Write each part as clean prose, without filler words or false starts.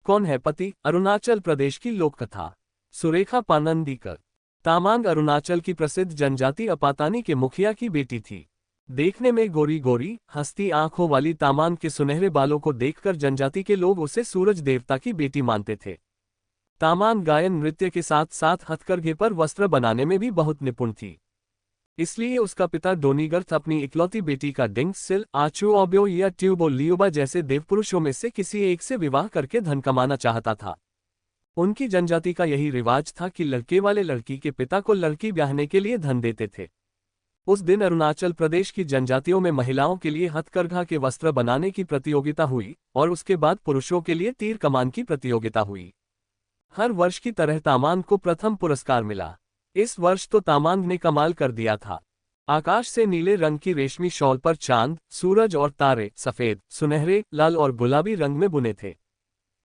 कौन है पति? अरुणाचल प्रदेश की लोक कथा। सुरेखा पानंदीकर। तामांग अरुणाचल की प्रसिद्ध जनजाति अपातानी के मुखिया की बेटी थी। देखने में गोरी गोरी हंसती आंखों वाली तामांग के सुनहरे बालों को देखकर जनजाति के लोग उसे सूरज देवता की बेटी मानते थे। तामांग गायन नृत्य के साथ साथ हथकरघे पर वस्त्र बनाने में भी बहुत निपुण थी। इसलिए उसका पिता डोनीगर्थ अपनी इकलौती बेटी का डिंगसिल, आचुओब्यो या ट्यूबो लियोबा जैसे देवपुरुषों में से किसी एक से विवाह करके धन कमाना चाहता था। उनकी जनजाति का यही रिवाज था कि लड़के वाले लड़की के पिता को लड़की ब्याहने के लिए धन देते थे। उस दिन अरुणाचल प्रदेश की जनजातियों में महिलाओं के लिए हथकरघा के वस्त्र बनाने की प्रतियोगिता हुई और उसके बाद पुरुषों के लिए तीर कमान की प्रतियोगिता हुई। हर वर्ष की तरह तामांग को प्रथम पुरस्कार मिला। इस वर्ष तो तामांग ने कमाल कर दिया था। आकाश से नीले रंग की रेशमी शॉल पर चांद, सूरज और तारे सफेद, सुनहरे, लाल और गुलाबी रंग में बुने थे।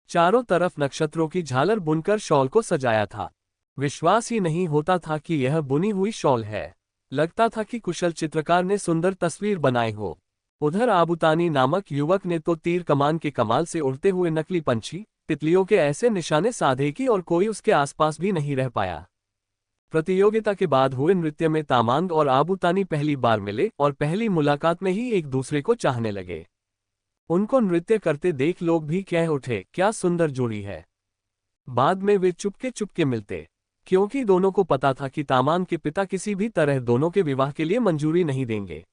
चारों तरफ नक्षत्रों की झालर बुनकर शॉल को सजाया था। विश्वास ही नहीं होता था कि यह बुनी हुई शॉल है। लगता था कि कुशल चित्रकार ने सुंदर तस्वीर बनाई हो। उधर आबुतानी नामक युवक ने तो तीर कमान के कमाल से उड़ते हुए नकली पंछी, तितलियों के ऐसे निशाने साधे कि और कोई उसके आसपास भी नहीं रह पाया। प्रतियोगिता के बाद हुए नृत्य में तामांग और आबुतानी पहली बार मिले और पहली मुलाकात में ही एक दूसरे को चाहने लगे। उनको नृत्य करते देख लोग भी कह उठे, क्या सुंदर जोड़ी है। बाद में वे चुपके चुपके मिलते, क्योंकि दोनों को पता था कि तामांग के पिता किसी भी तरह दोनों के विवाह के लिए मंजूरी नहीं देंगे।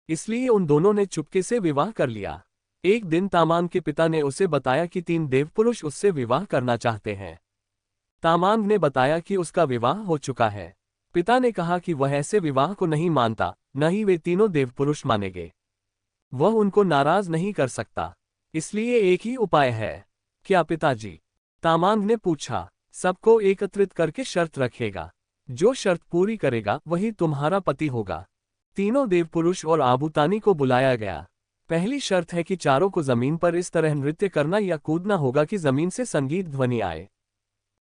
इसलिए उन दोनों ने चुपके से विवाह कर लिया। एक दिन तामांग के पिता ने उसे बताया कि 3 देवपुरुष उससे विवाह करना चाहते हैं। तामांग ने बताया कि उसका विवाह हो चुका है। पिता ने कहा कि वह ऐसे विवाह को नहीं मानता, न ही वे तीनों देवपुरुष मानेंगे। वह उनको नाराज नहीं कर सकता, इसलिए एक ही उपाय है। क्या पिताजी? तामांग ने पूछा। सबको एकत्रित करके शर्त रखेगा। जो शर्त पूरी करेगा वही तुम्हारा पति होगा। तीनों देवपुरुष और आबुतानी को बुलाया गया। पहली शर्त है कि चारों को जमीन पर इस तरह नृत्य करना या कूदना होगा कि जमीन से संगीत ध्वनि आए।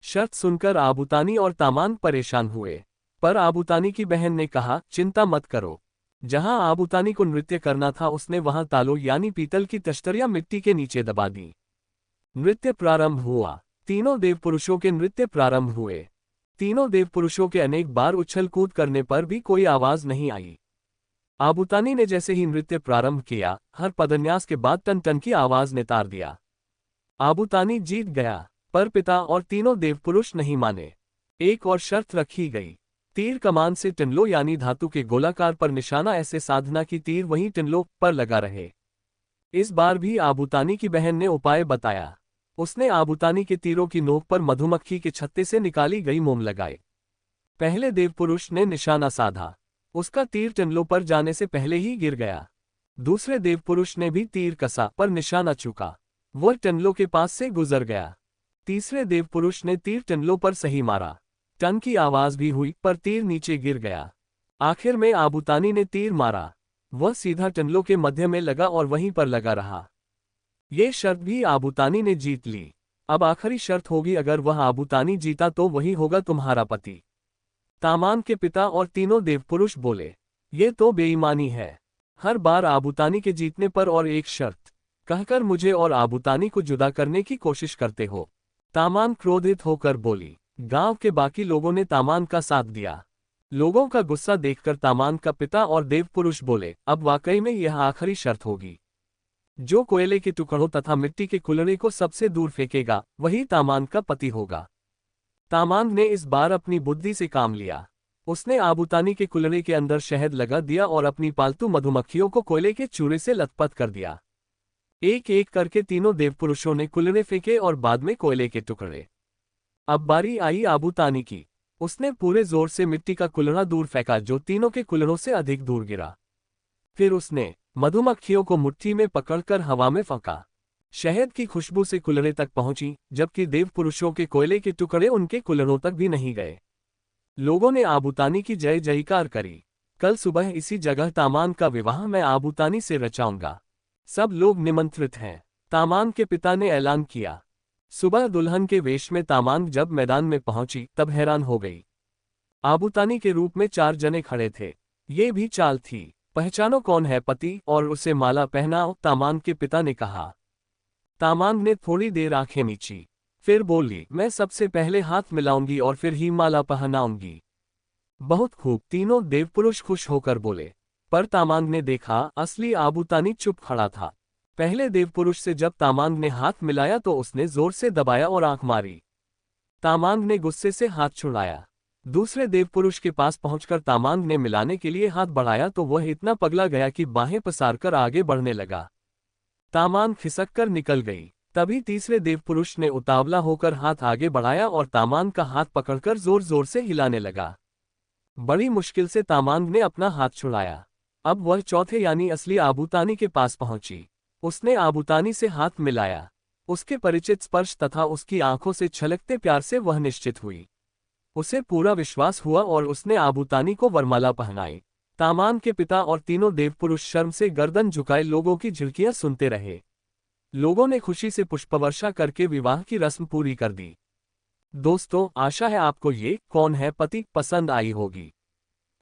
शर्त सुनकर आबुतानी और तामांग परेशान हुए, पर आबुतानी की बहन ने कहा, चिंता मत करो। जहां आबुतानी को नृत्य करना था उसने वहां तालों यानी पीतल की तश्तरियां मिट्टी के नीचे दबा दी। नृत्य प्रारंभ हुआ। तीनों देवपुरुषों के नृत्य प्रारंभ हुए। तीनों देवपुरुषों के अनेक बार उछल कूद करने पर भी कोई आवाज नहीं आई। आबुतानी ने जैसे ही नृत्य प्रारंभ किया, हर पदन्यास के बाद टन टन की आवाज ने तार दिया। आबुतानी जीत गया, पर पिता और तीनों देवपुरुष नहीं माने। एक और शर्त रखी गई। तीर कमान से टिनलो यानी धातु के गोलाकार पर निशाना ऐसे साधना की तीर वहीं टिनलो पर लगा रहे। इस बार भी आबुतानी की बहन ने उपाय बताया। उसने आबुतानी के तीरों की नोक पर मधुमक्खी के छत्ते से निकाली गई मोम लगाए। पहले देवपुरुष ने निशाना साधा। उसका तीर टिनलो पर जाने से पहले ही गिर गया। दूसरे देवपुरुष ने भी तीर कसा, पर निशाना चूका। वह टिनलो के पास से गुजर गया। तीसरे देवपुरुष ने तीर टिनलो पर सही मारा। टन की आवाज भी हुई, पर तीर नीचे गिर गया। आखिर में आबुतानी ने तीर मारा। वह सीधा टिनलो के मध्य में लगा और वहीं पर लगा रहा। ये शर्त भी आबुतानी ने जीत ली। अब आखिरी शर्त होगी, अगर वह आबुतानी जीता तो वही होगा तुम्हारा पति। तामांग के पिता और तीनों देवपुरुष बोले, ये तो बेईमानी है। हर बार आबुतानी के जीतने पर और एक शर्त कहकर मुझे और आबुतानी को जुदा करने की कोशिश करते हो। तामांग क्रोधित होकर बोली। गांव के बाकी लोगों ने तामांग का साथ दिया। लोगों का गुस्सा देखकर तामांग का पिता और देवपुरुष बोले, अब वाकई में यह आखिरी शर्त होगी। जो कोयले के टुकड़ों तथा मिट्टी के कुल्हड़े को सबसे दूर फेंकेगा वही तामांग का पति होगा। तामांग ने इस बार अपनी बुद्धि से काम लिया। उसने आबुतानी के कुल्हड़े के अंदर शहद लगा दिया और अपनी पालतू मधुमक्खियों को कोयले के चूरे से लथपथ कर दिया। एक एक करके तीनों देवपुरुषों ने कुल्हड़े फेंके और बाद में कोयले के टुकड़े। अब बारी आई आबुतानी की। उसने पूरे जोर से मिट्टी का कुल्हड़ा दूर फेंका, जो तीनों के कुल्हड़ों से अधिक दूर गिरा। फिर उसने मधुमक्खियों को मुट्ठी में पकड़कर हवा में फेंका। शहद की खुशबू से कुल्हड़े तक पहुंची, जबकि देवपुरुषों के कोयले के टुकड़े उनके कुल्हड़ों तक भी नहीं गए। लोगों ने आबुतानी की जय जयकार करी। कल सुबह इसी जगह तामांग का विवाह मैं आबुतानी से रचाऊंगा। सब लोग निमंत्रित हैं। तामांग के पिता ने ऐलान किया। सुबह दुल्हन के वेश में तामांग जब मैदान में पहुंची तब हैरान हो गई। आबुतानी के रूप में 4 जने खड़े थे। ये भी चाल थी, पहचानो कौन है पति और उसे माला पहनाओ, तामांग के पिता ने कहा। तामांग ने थोड़ी देर आंखें मीची, फिर बोली, मैं सबसे पहले हाथ मिलाऊंगी और फिर ही माला पहनाऊंगी। बहुत खूब, तीनों देवपुरुष खुश होकर बोले। पर तामांग ने देखा, असली आबूतानी चुप खड़ा था। पहले देवपुरुष से जब तामांग ने हाथ मिलाया तो उसने जोर से दबाया और आंख मारी। तामांग ने गुस्से से हाथ छुड़ाया। दूसरे देवपुरुष के पास पहुंचकर तामांग ने मिलाने के लिए हाथ बढ़ाया तो वह इतना पगला गया कि बाहें पसारकर आगे बढ़ने लगा। तामांग खिसककर निकल गई। तभी तीसरे देवपुरुष ने उतावला होकर हाथ आगे बढ़ाया और तामांग का हाथ पकड़कर जोर जोर से हिलाने लगा। बड़ी मुश्किल से तामांग ने अपना हाथ छुड़ाया। अब वह चौथे यानी असली आबूतानी के पास पहुंची। उसने आबूतानी से हाथ मिलाया। उसके परिचित स्पर्श तथा उसकी आंखों से छलकते प्यार से वह निश्चित हुई। उसे पूरा विश्वास हुआ और उसने आबूतानी को वरमाला पहनाई। तामांग के पिता और तीनों देवपुरुष शर्म से गर्दन झुकाए लोगों की झिड़कियां सुनते रहे। लोगों ने खुशी से पुष्पवर्षा करके विवाह की रस्म पूरी कर दी। दोस्तों, आशा है आपको ये कौन है पति पसंद आई होगी।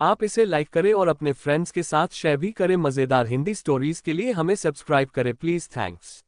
आप इसे लाइक करें और अपने फ्रेंड्स के साथ शेयर भी करें। मज़ेदार हिंदी स्टोरीज के लिए हमें सब्सक्राइब करें प्लीज़। थैंक्स।